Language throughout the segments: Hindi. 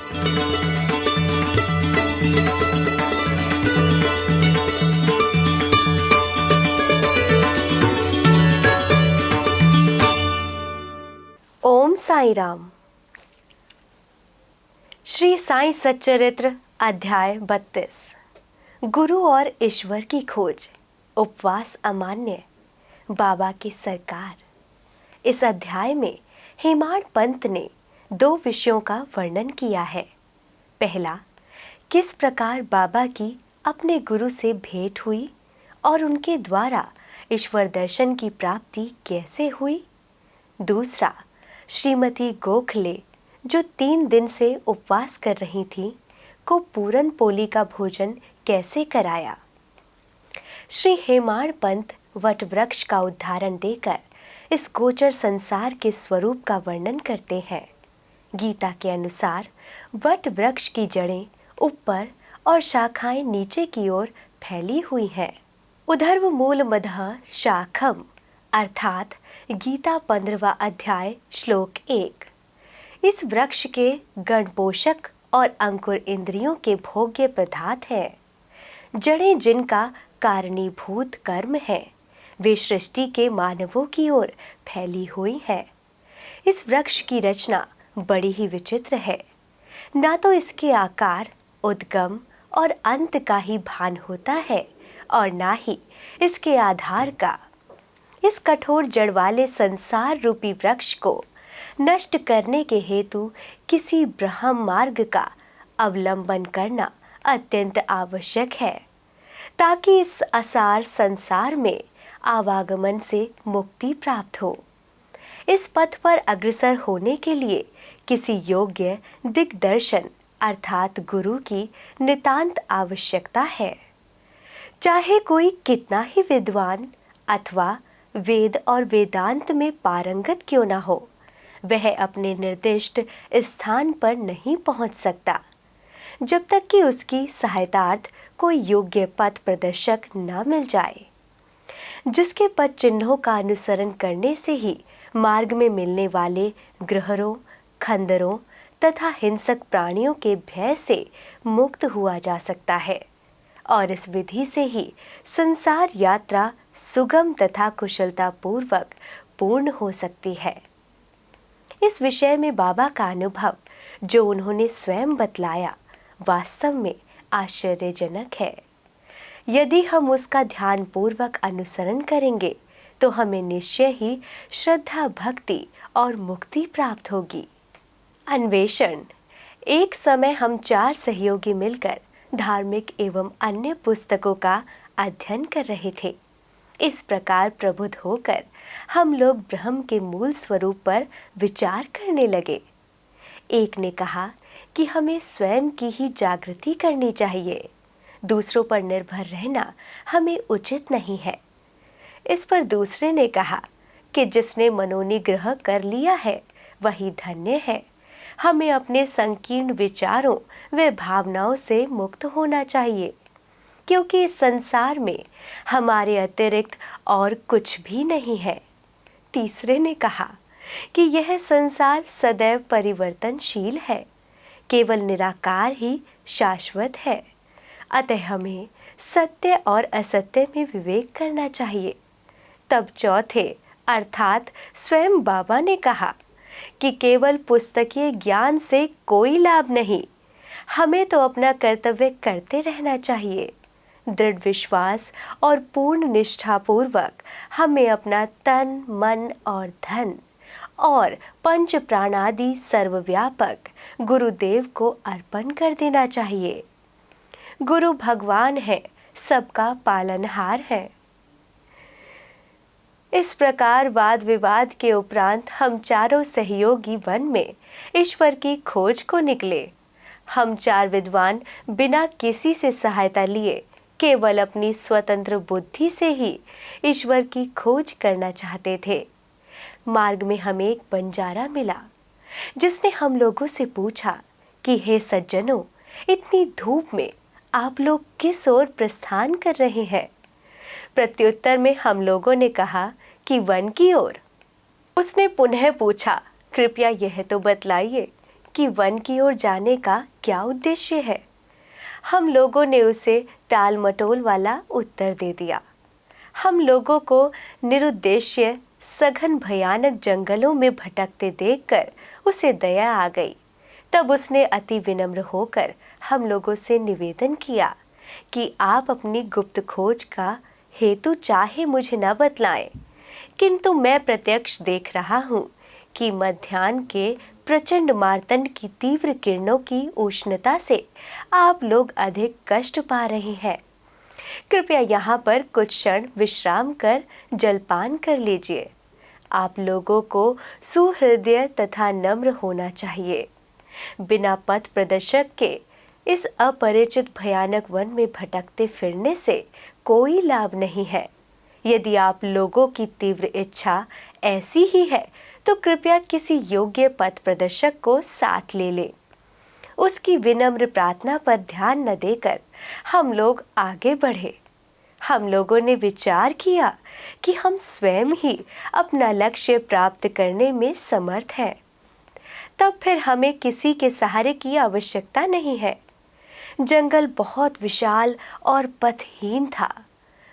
ओम साई राम। श्री साई सच्चरित्र अध्याय 32। गुरु और ईश्वर की खोज, उपवास अमान्य, बाबा की सरकार। इस अध्याय में हेमाड पंत ने 2 विषयों का वर्णन किया है। पहला, किस प्रकार बाबा की अपने गुरु से भेंट हुई और उनके द्वारा ईश्वर दर्शन की प्राप्ति कैसे हुई। दूसरा, श्रीमती गोखले जो 3 दिन से उपवास कर रही थी को पूरन पोली का भोजन कैसे कराया। श्री हेमाड पंत वट वृक्ष का उदाहरण देकर इस गोचर संसार के स्वरूप का वर्णन करते हैं। गीता के अनुसार वट वृक्ष की जड़ें ऊपर और शाखाएं नीचे की ओर फैली हुई हैं। उधर्व मूल मदः शाखम अर्थात गीता 15वां अध्याय श्लोक 1। इस वृक्ष के गणपोषक और अंकुर इंद्रियों के भोग्य पदार्थ हैं। जड़ें जिनका कारणीभूत कर्म है, वे सृष्टि के मानवों की ओर फैली हुई हैं। इस वृक्ष की रचना बड़ी ही विचित्र है। ना तो इसके आकार, उद्गम और अंत का ही भान होता है और ना ही इसके आधार का। इस कठोर जड़ वाले संसार रूपी वृक्ष को नष्ट करने के हेतु किसी ब्रह्म मार्ग का अवलंबन करना अत्यंत आवश्यक है, ताकि इस असार संसार में आवागमन से मुक्ति प्राप्त हो। इस पथ पर अग्रसर होने के लिए किसी योग्य दिग्दर्शन अर्थात गुरु की नितांत आवश्यकता है। चाहे कोई कितना ही विद्वान अथवा वेद और वेदांत में पारंगत क्यों न हो, वह अपने निर्दिष्ट स्थान पर नहीं पहुंच सकता जब तक कि उसकी सहायतार्थ कोई योग्य पथ प्रदर्शक न मिल जाए, जिसके पथ चिन्हों का अनुसरण करने से ही मार्ग में मिलने वाले ग्रहरों, खंदरों तथा हिंसक प्राणियों के भय से मुक्त हुआ जा सकता है और इस विधि से ही संसार यात्रा सुगम तथा कुशलता पूर्वक पूर्ण हो सकती है। इस विषय में बाबा का अनुभव जो उन्होंने स्वयं बतलाया वास्तव में आश्चर्यजनक है। यदि हम उसका ध्यान पूर्वक अनुसरण करेंगे तो हमें निश्चय ही श्रद्धा, भक्ति और मुक्ति प्राप्त होगी। अन्वेषण। एक समय हम 4 सहयोगी मिलकर धार्मिक एवं अन्य पुस्तकों का अध्ययन कर रहे थे। इस प्रकार प्रबुद्ध होकर हम लोग ब्रह्म के मूल स्वरूप पर विचार करने लगे। एक ने कहा कि हमें स्वयं की ही जागृति करनी चाहिए, दूसरों पर निर्भर रहना हमें उचित नहीं है। इस पर दूसरे ने कहा कि जिसने मनोनिग्रह कर लिया है वही धन्य है। हमें अपने संकीर्ण विचारों व भावनाओं से मुक्त होना चाहिए, क्योंकि इस संसार में हमारे अतिरिक्त और कुछ भी नहीं है। तीसरे ने कहा कि यह संसार सदैव परिवर्तनशील है, केवल निराकार ही शाश्वत है। अतः हमें सत्य और असत्य में विवेक करना चाहिए। तब चौथे अर्थात स्वयं बाबा ने कहा कि केवल पुस्तकीय ज्ञान से कोई लाभ नहीं, हमें तो अपना कर्तव्य करते रहना चाहिए। दृढ़ विश्वास और पूर्ण निष्ठापूर्वक हमें अपना तन, मन और धन और पंच प्राणादि सर्वव्यापक गुरुदेव को अर्पण कर देना चाहिए। गुरु भगवान है, सबका पालनहार है। इस प्रकार वाद विवाद के उपरांत हम चारों सहयोगी वन में ईश्वर की खोज को निकले। हम 4 विद्वान बिना किसी से सहायता लिए केवल अपनी स्वतंत्र बुद्धि से ही ईश्वर की खोज करना चाहते थे। मार्ग में हमें एक बंजारा मिला, जिसने हम लोगों से पूछा कि हे सज्जनों, इतनी धूप में आप लोग किस ओर प्रस्थान कर रहे हैं। प्रत्युत्तर में हम लोगों ने कहा कि वन की ओर। उसने पुनः पूछा, कृपया यह तो बतलाइए उसकी वन की ओर जाने का क्या उद्देश्य है? हम लोगों ने उसे टाल मटोल वाला उत्तर दे दिया। हम लोगों को निरुद्देश्य सघन भयानक जंगलों में भटकते देखकर उसे दया आ गई। तब उसने अति विनम्र होकर हम लोगों से निवेदन किया कि आप अपनी गुप्त खोज का हेतु चाहे मुझे न बतलाएं, किंतु मैं प्रत्यक्ष देख रहा हूँ कि मध्याह्न के प्रचंड मार्तंड की तीव्र किरणों की उष्णता से आप लोग अधिक कष्ट पा रहे हैं। कृपया यहाँ पर कुछ क्षण विश्राम कर जलपान कर लीजिए। आप लोगों को सुहृदय तथा नम्र होना चाहिए। बिना पथ प्रदर्शक के इस अपरिचित भयानक वन में भटकते फिरने से कोई लाभ नहीं है। यदि आप लोगों की तीव्र इच्छा ऐसी ही है तो कृपया किसी योग्य पथ प्रदर्शक को साथ ले लें। उसकी विनम्र प्रार्थना पर ध्यान न देकर हम लोग आगे बढ़े। हम लोगों ने विचार किया कि हम स्वयं ही अपना लक्ष्य प्राप्त करने में समर्थ हैं। तब फिर हमें किसी के सहारे की आवश्यकता नहीं है। जंगल बहुत विशाल और पथहीन था।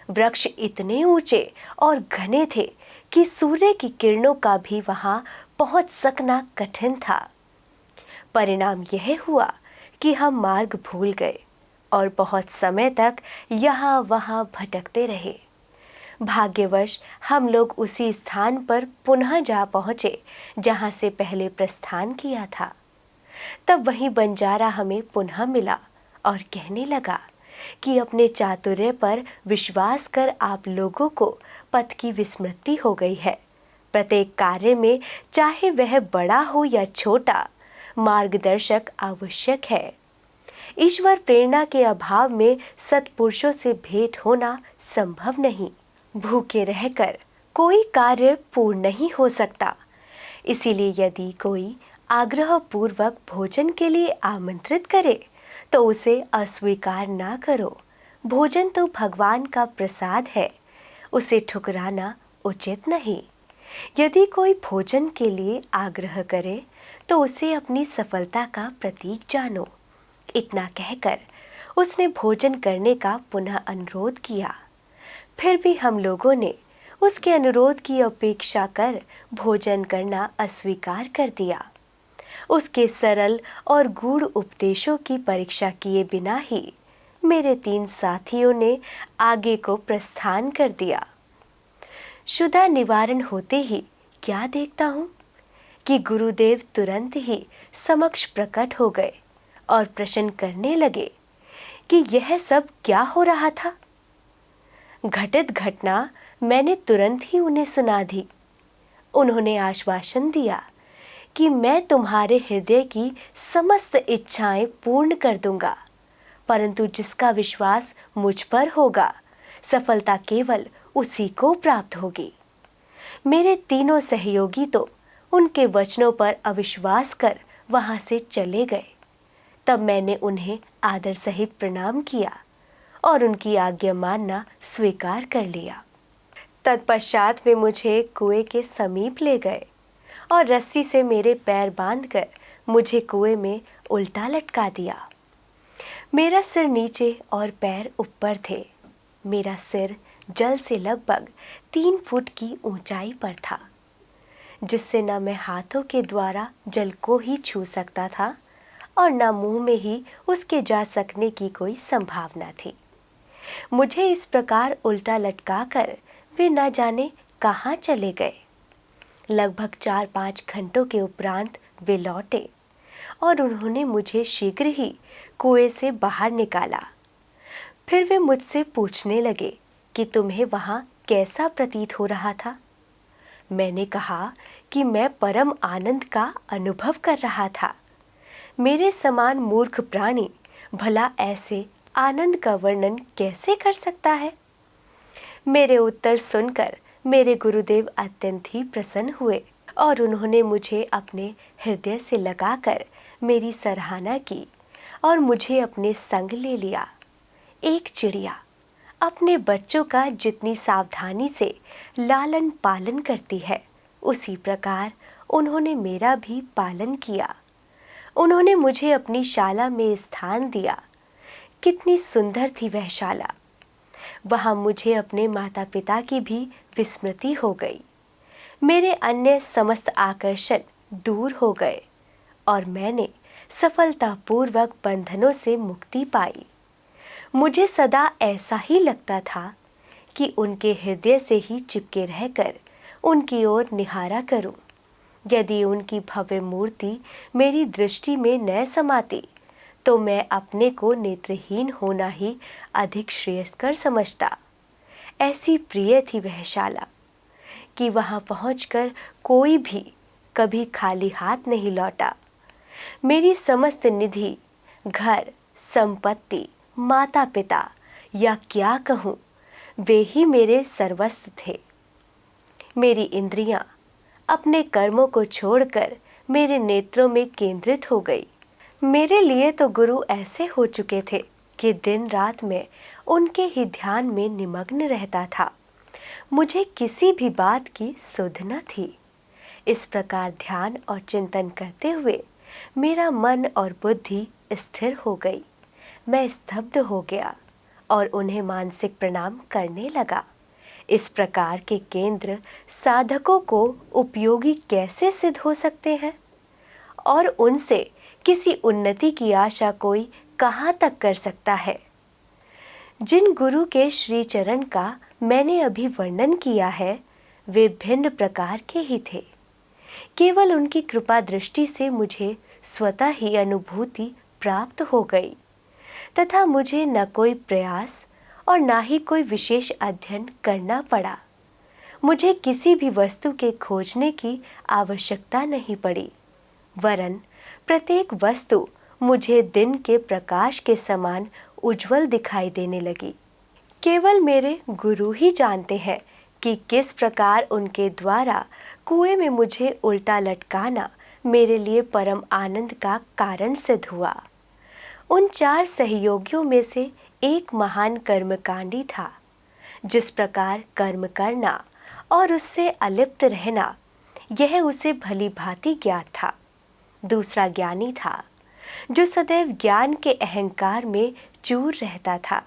वृक्ष इतने ऊंचे और घने थे कि सूर्य की किरणों का भी वहां पहुंच सकना कठिन था। परिणाम यह हुआ कि हम मार्ग भूल गए और बहुत समय तक यहाँ वहाँ भटकते रहे। भाग्यवश हम लोग उसी स्थान पर पुनः जा पहुँचे जहाँ से पहले प्रस्थान किया था। तब वही बंजारा हमें पुनः मिला और कहने लगा कि अपने चातुर्य पर विश्वास कर आप लोगों को पथ की विस्मृति हो गई है। प्रत्येक कार्य में, चाहे वह बड़ा हो या छोटा, मार्गदर्शक आवश्यक है। ईश्वर प्रेरणा के अभाव में सत्पुरुषों से भेंट होना संभव नहीं। भूखे रहकर कोई कार्य पूर्ण नहीं हो सकता। इसीलिए यदि कोई आग्रह पूर्वक भोजन के लिए आमंत्रित करे तो उसे अस्वीकार ना करो। भोजन तो भगवान का प्रसाद है, उसे ठुकराना उचित नहीं। यदि कोई भोजन के लिए आग्रह करे तो उसे अपनी सफलता का प्रतीक जानो। इतना कहकर उसने भोजन करने का पुनः अनुरोध किया। फिर भी हम लोगों ने उसके अनुरोध की अपेक्षा कर भोजन करना अस्वीकार कर दिया। उसके सरल और गूढ़ उपदेशों की परीक्षा किए बिना ही मेरे 3 साथियों ने आगे को प्रस्थान कर दिया। क्षुधा निवारण होते ही क्या देखता हूँ कि गुरुदेव तुरंत ही समक्ष प्रकट हो गए और प्रश्न करने लगे कि यह सब क्या हो रहा था। घटित घटना मैंने तुरंत ही उन्हें सुना दी। उन्होंने आश्वासन दिया कि मैं तुम्हारे हृदय की समस्त इच्छाएं पूर्ण कर दूंगा, परंतु जिसका विश्वास मुझ पर होगा, सफलता केवल उसी को प्राप्त होगी। मेरे तीनों सहयोगी तो उनके वचनों पर अविश्वास कर वहां से चले गए। तब मैंने उन्हें आदर सहित प्रणाम किया और उनकी आज्ञा मानना स्वीकार कर लिया। तत्पश्चात वे मुझे कुएं के समीप ले गए और रस्सी से मेरे पैर बांधकर मुझे कुएं में उल्टा लटका दिया। मेरा सिर नीचे और पैर ऊपर थे। मेरा सिर जल से लगभग 3 फुट की ऊंचाई पर था, जिससे न मैं हाथों के द्वारा जल को ही छू सकता था और न मुंह में ही उसके जा सकने की कोई संभावना थी। मुझे इस प्रकार उल्टा लटकाकर वे न जाने कहाँ चले गए। लगभग 4-5 घंटों के उपरांत वे लौटे और उन्होंने मुझे शीघ्र ही कुएं से बाहर निकाला। फिर वे मुझसे पूछने लगे कि तुम्हें वहाँ कैसा प्रतीत हो रहा था। मैंने कहा कि मैं परम आनंद का अनुभव कर रहा था। मेरे समान मूर्ख प्राणी भला ऐसे आनंद का वर्णन कैसे कर सकता है। मेरे उत्तर सुनकर मेरे गुरुदेव अत्यंत ही प्रसन्न हुए और उन्होंने मुझे अपने हृदय से लगाकर मेरी सराहना की और मुझे अपने संग ले लिया। एक चिड़िया अपने बच्चों का जितनी सावधानी से लालन पालन करती है, उसी प्रकार उन्होंने मेरा भी पालन किया। उन्होंने मुझे अपनी शाला में स्थान दिया। कितनी सुंदर थी वह शाला। वहां मुझे अपने माता पिता की भी विस्मृति हो गई। मेरे अन्य समस्त आकर्षण दूर हो गए और मैंने सफलतापूर्वक बंधनों से मुक्ति पाई। मुझे सदा ऐसा ही लगता था कि उनके हृदय से ही चिपके रहकर उनकी ओर निहारा करूं। यदि उनकी भव्य मूर्ति मेरी दृष्टि में न समाती तो मैं अपने को नेत्रहीन होना ही अधिक श्रेयस्कर समझता। ऐसी प्रिय थी वह शाला कि वहां पहुंचकर कोई भी कभी खाली हाथ नहीं लौटा। मेरी समस्त निधि, घर, संपत्ति, माता पिता या क्या कहूँ, वे ही मेरे सर्वस्व थे। मेरी इंद्रियां अपने कर्मों को छोड़कर मेरे नेत्रों में केंद्रित हो गई। मेरे लिए तो गुरु ऐसे हो चुके थे कि दिन रात में उनके ही ध्यान में निमग्न रहता था। मुझे किसी भी बात की सुध न थी। इस प्रकार ध्यान और चिंतन करते हुए मेरा मन और बुद्धि स्थिर हो गई। मैं स्तब्ध हो गया और उन्हें मानसिक प्रणाम करने लगा। इस प्रकार के केंद्र साधकों को उपयोगी कैसे सिद्ध हो सकते हैं और उनसे किसी उन्नति की आशा कोई कहाँ तक कर सकता है। जिन गुरु के श्री चरण का मैंने अभी वर्णन किया है वे भिन्न प्रकार के ही थे। केवल उनकी कृपा दृष्टि से मुझे स्वतः ही अनुभूति प्राप्त हो गई तथा मुझे न कोई प्रयास और ना ही कोई विशेष अध्ययन करना पड़ा। मुझे किसी भी वस्तु के खोजने की आवश्यकता नहीं पड़ी, वरन प्रत्येक वस्तु मुझे दिन के प्रकाश के समान उज्जवल दिखाई देने लगी। केवल मेरे गुरु ही जानते हैं कि किस प्रकार उनके द्वारा कुएं में मुझे उल्टा लटकाना मेरे लिए परम आनंद का कारण सिद्ध हुआ। उन 4 सहयोगियों में से एक महान कर्मकांडी था। जिस प्रकार कर्म करना और उससे अलिप्त रहना यह उसे भली भांति ज्ञात था। दूसरा ज्ञानी था जो सदैव ज्ञान के अहंकार में चूर रहता था।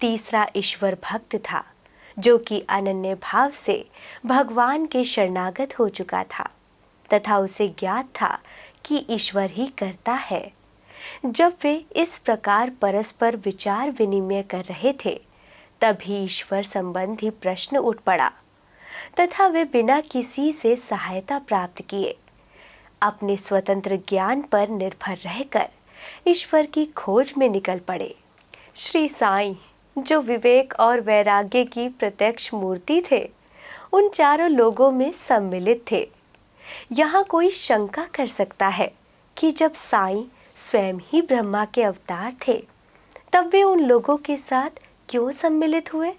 तीसरा ईश्वर भक्त था जो कि अनन्य भाव से भगवान के शरणागत हो चुका था तथा उसे ज्ञात था कि ईश्वर ही करता है। जब वे इस प्रकार परस्पर विचार विनिमय कर रहे थे तभी ईश्वर संबंधी प्रश्न उठ पड़ा तथा वे बिना किसी से सहायता प्राप्त किए अपने स्वतंत्र ज्ञान पर निर्भर रहकर ईश्वर की खोज में निकल पड़े। श्री साईं जो विवेक और वैराग्य की प्रत्यक्ष मूर्ति थे उन चारों लोगों में सम्मिलित थे। यहाँ कोई शंका कर सकता है कि जब साईं स्वयं ही ब्रह्मा के अवतार थे तब वे उन लोगों के साथ क्यों सम्मिलित हुए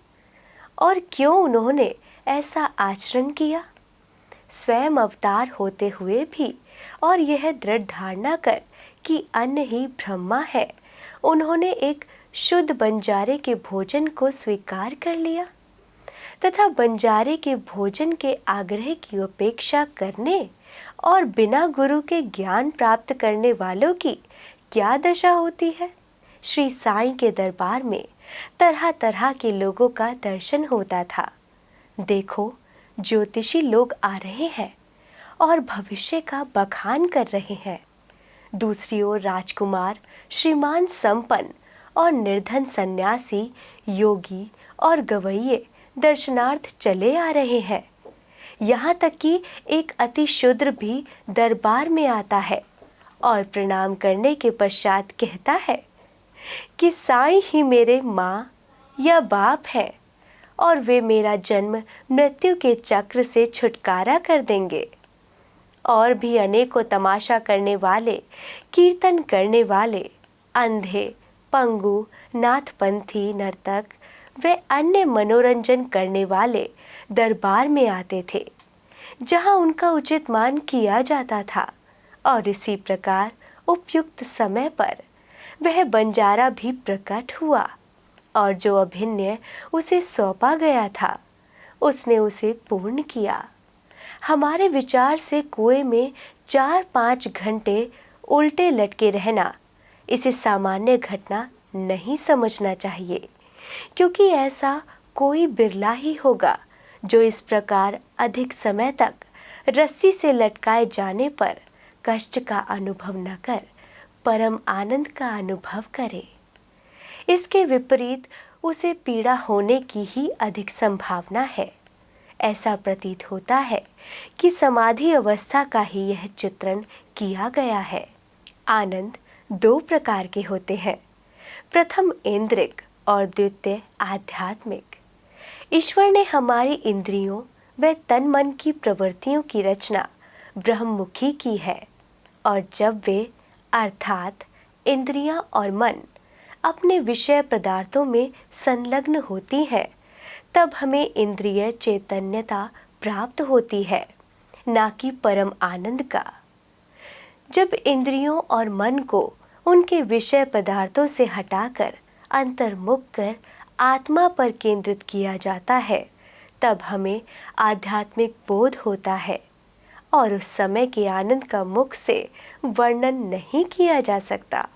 और क्यों उन्होंने ऐसा आचरण किया। स्वयं अवतार होते हुए भी और यह दृढ़ धारणा कर कि अन्न ही ब्रह्मा है, उन्होंने एक शुद्ध बंजारे के भोजन को स्वीकार कर लिया तथा बंजारे के भोजन के आग्रह की उपेक्षा करने और बिना गुरु के ज्ञान प्राप्त करने वालों की क्या दशा होती है। श्री साईं के दरबार में तरह तरह के लोगों का दर्शन होता था। देखो, ज्योतिषी लोग आ रहे हैं और भविष्य का बखान कर रहे हैं। दूसरी ओर राजकुमार, श्रीमान संपन्न और निर्धन सन्यासी, योगी और गवैये दर्शनार्थ चले आ रहे हैं। यहाँ तक कि एक अति शूद्र भी दरबार में आता है और प्रणाम करने के पश्चात कहता है कि साईं ही मेरे माँ या बाप है और वे मेरा जन्म मृत्यु के चक्र से छुटकारा कर देंगे। और भी अनेकों तमाशा करने वाले, कीर्तन करने वाले, अंधे, पंगु, नाथपंथी नर्तक व अन्य मनोरंजन करने वाले दरबार में आते थे जहां उनका उचित मान किया जाता था और इसी प्रकार उपयुक्त समय पर वह बंजारा भी प्रकट हुआ और जो अभिनय उसे सौंपा गया था उसने उसे पूर्ण किया। हमारे विचार से कुएं में 4-5 घंटे उल्टे लटके रहना, इसे सामान्य घटना नहीं समझना चाहिए, क्योंकि ऐसा कोई बिरला ही होगा जो इस प्रकार अधिक समय तक रस्सी से लटकाए जाने पर कष्ट का अनुभव न कर परम आनंद का अनुभव करे। इसके विपरीत उसे पीड़ा होने की ही अधिक संभावना है। ऐसा प्रतीत होता है कि समाधि अवस्था का ही यह चित्रण किया गया है। आनंद दो प्रकार के होते हैं, प्रथम इंद्रिक और द्वितीय आध्यात्मिक। ईश्वर ने हमारी इंद्रियों व तन मन की प्रवृत्तियों की रचना ब्रह्ममुखी की है, और जब वे अर्थात इंद्रियां और मन अपने विषय पदार्थों में संलग्न होती हैं, तब हमें इंद्रिय चैतन्यता प्राप्त होती है, ना कि परम आनंद का। जब इंद्रियों और मन को उनके विषय पदार्थों से हटाकर अंतर्मुख कर आत्मा पर केंद्रित किया जाता है, तब हमें आध्यात्मिक बोध होता है, और उस समय के आनंद का मुख से वर्णन नहीं किया जा सकता।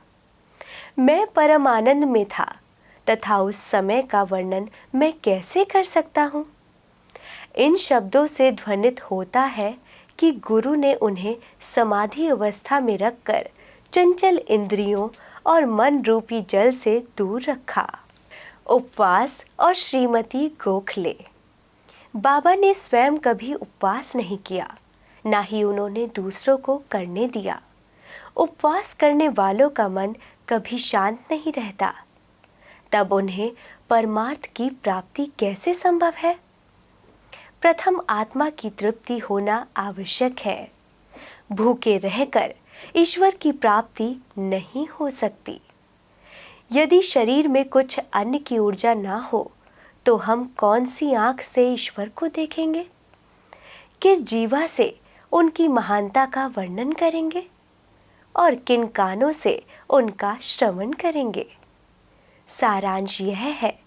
मैं परम आनंद में था तथा उस समय का वर्णन मैं कैसे कर सकता हूँ? इन शब्दों से ध्वनित होता है कि गुरु ने उन्हें समाधि अवस्था में रखकर चंचल इंद्रियों और मन रूपी जल से दूर रखा। उपवास और श्रीमती गोखले। बाबा ने स्वयं कभी उपवास नहीं किया, ना ही उन्होंने दूसरों को करने दिया। उपवास करने वालों का मन कभी शांत नहीं रहता। तब उन्हें परमार्थ की प्राप्ति कैसे संभव है? प्रथम आत्मा की तृप्ति होना आवश्यक है। भूखे रहकर ईश्वर की प्राप्ति नहीं हो सकती। यदि शरीर में कुछ अन्न की ऊर्जा ना हो तो हम कौन सी आंख से ईश्वर को देखेंगे? किस जीवा से उनकी महानता का वर्णन करेंगे? और किन कानों से उनका श्रवण करेंगे? सारांश यह है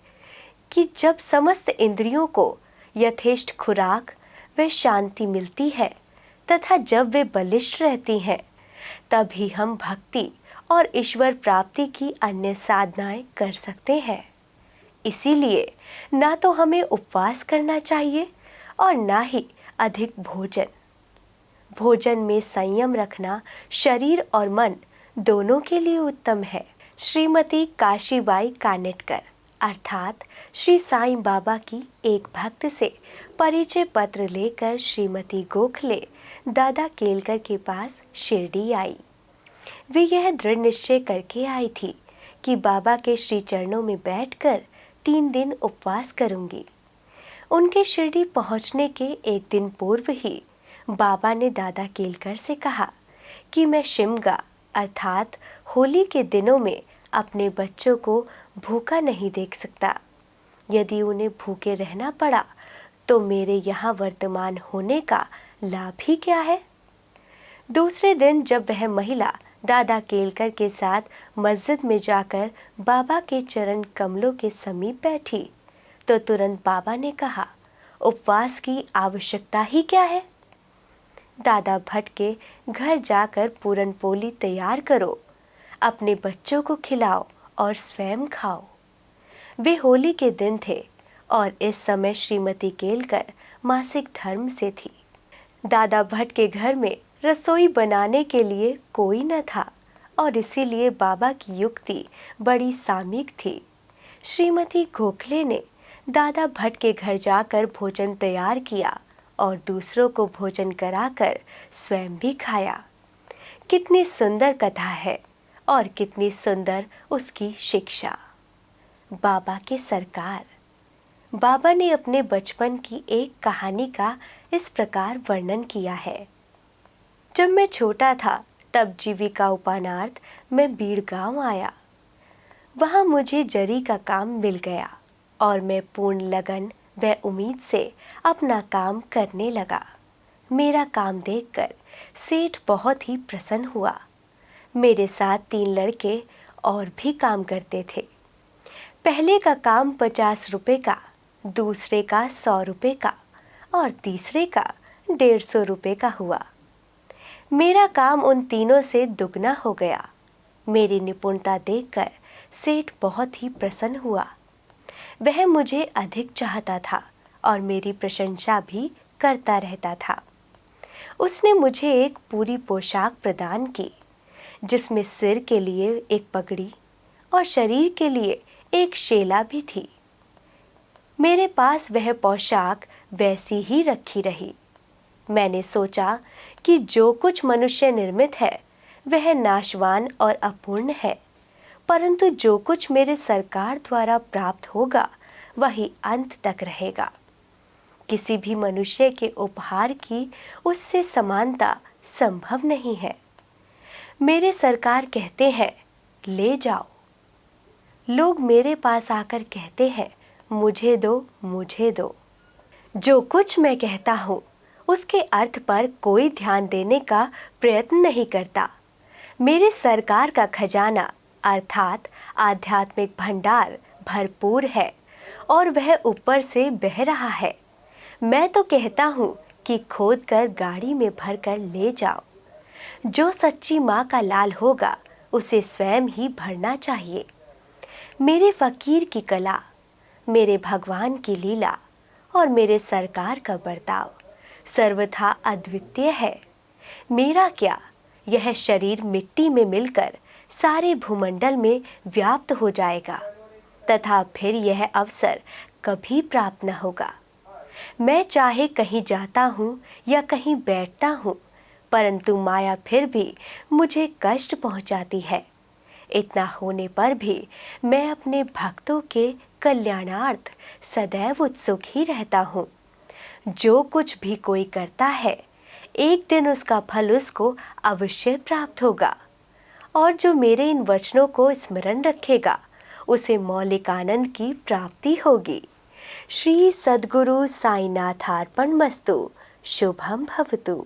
कि जब समस्त इंद्रियों को यथेष्ट खुराक व शांति मिलती है तथा जब वे बलिष्ठ रहती हैं, तभी हम भक्ति और ईश्वर प्राप्ति की अन्य साधनाएं कर सकते हैं। इसीलिए ना तो हमें उपवास करना चाहिए और ना ही अधिक भोजन। भोजन में संयम रखना शरीर और मन दोनों के लिए उत्तम है। श्रीमती काशीबाई कानेटकर अर्थात श्री साईं बाबा की एक भक्त से परिचय पत्र लेकर श्रीमती गोखले दादा केलकर के पास शिरडी आई। वे यह दृढ़ निश्चय करके आई थी कि बाबा के श्री चरणों में बैठकर 3 दिन उपवास करूंगी। उनके शिरडी पहुंचने के एक दिन पूर्व ही बाबा ने दादा केलकर से कहा कि मैं शिमगा अर्थात होली के दिनों में अपने बच्चों को भूखा नहीं देख सकता। यदि उन्हें भूखे रहना पड़ा तो मेरे यहाँ वर्तमान होने का लाभ ही क्या है? दूसरे दिन जब वह महिला दादा केलकर के साथ मस्जिद में जाकर बाबा के चरण कमलों के समीप बैठी तो तुरंत बाबा ने कहा, उपवास की आवश्यकता ही क्या है? दादा भट्ट के घर जाकर पूरन पोली तैयार करो, अपने बच्चों को खिलाओ और स्वयं खाओ। वे होली के दिन थे और इस समय श्रीमती केलकर मासिक धर्म से थी। दादा भट्ट के घर में रसोई बनाने के लिए कोई न था और इसीलिए बाबा की युक्ति बड़ी सामयिक थी। श्रीमती गोखले ने दादा भट्ट के घर जाकर भोजन तैयार किया और दूसरों को भोजन कराकर स्वयं भी खाया। कितनी सुंदर कथा है और कितनी सुंदर उसकी शिक्षा। बाबा के सरकार। बाबा ने अपने बचपन की एक कहानी का इस प्रकार वर्णन किया है। जब मैं छोटा था तब जीविका उपानार्थ मैं बीड़ गांव आया। वहां मुझे जरी का काम मिल गया और मैं पूर्ण लगन व उम्मीद से अपना काम करने लगा। मेरा काम देखकर सेठ बहुत ही प्रसन्न हुआ। मेरे साथ 3 लड़के और भी काम करते थे। पहले का काम 50 रुपए का, दूसरे का 100 रुपए का और तीसरे का 150 रुपए का हुआ। मेरा काम उन तीनों से दुगना हो गया। मेरी निपुणता देखकर सेठ बहुत ही प्रसन्न हुआ। वह मुझे अधिक चाहता था और मेरी प्रशंसा भी करता रहता था। उसने मुझे एक पूरी पोशाक प्रदान की, जिसमें सिर के लिए एक पगड़ी और शरीर के लिए एक शेला भी थी। मेरे पास वह पोशाक वैसी ही रखी रही। मैंने सोचा कि जो कुछ मनुष्य निर्मित है वह नाशवान और अपूर्ण है, परंतु जो कुछ मेरे सरकार द्वारा प्राप्त होगा वही अंत तक रहेगा। किसी भी मनुष्य के उपहार की उससे समानता संभव नहीं है। मेरे सरकार कहते हैं, ले जाओ। लोग मेरे पास आकर कहते हैं, मुझे दो, मुझे दो। जो कुछ मैं कहता हूँ उसके अर्थ पर कोई ध्यान देने का प्रयत्न नहीं करता। मेरे सरकार का खजाना अर्थात आध्यात्मिक भंडार भरपूर है और वह ऊपर से बह रहा है। मैं तो कहता हूँ कि खोद कर गाड़ी में भरकर ले जाओ। जो सच्ची माँ का लाल होगा उसे स्वयं ही भरना चाहिए। मेरे फकीर की कला, मेरे भगवान की लीला और मेरे सरकार का बर्ताव सर्वथा अद्वितीय है। मेरा क्या, यह शरीर मिट्टी में मिलकर सारे भूमंडल में व्याप्त हो जाएगा तथा फिर यह अवसर कभी प्राप्त न होगा। मैं चाहे कहीं जाता हूँ या कहीं बैठता हूँ, परंतु माया फिर भी मुझे कष्ट पहुँचाती है। इतना होने पर भी मैं अपने भक्तों के कल्याणार्थ सदैव उत्सुक ही रहता हूँ। जो कुछ भी कोई करता है एक दिन उसका फल उसको अवश्य प्राप्त होगा, और जो मेरे इन वचनों को स्मरण रखेगा उसे मौलिक आनंद की प्राप्ति होगी। श्री सद्गुरु साईनाथार्पणमस्तु। शुभम भवतु।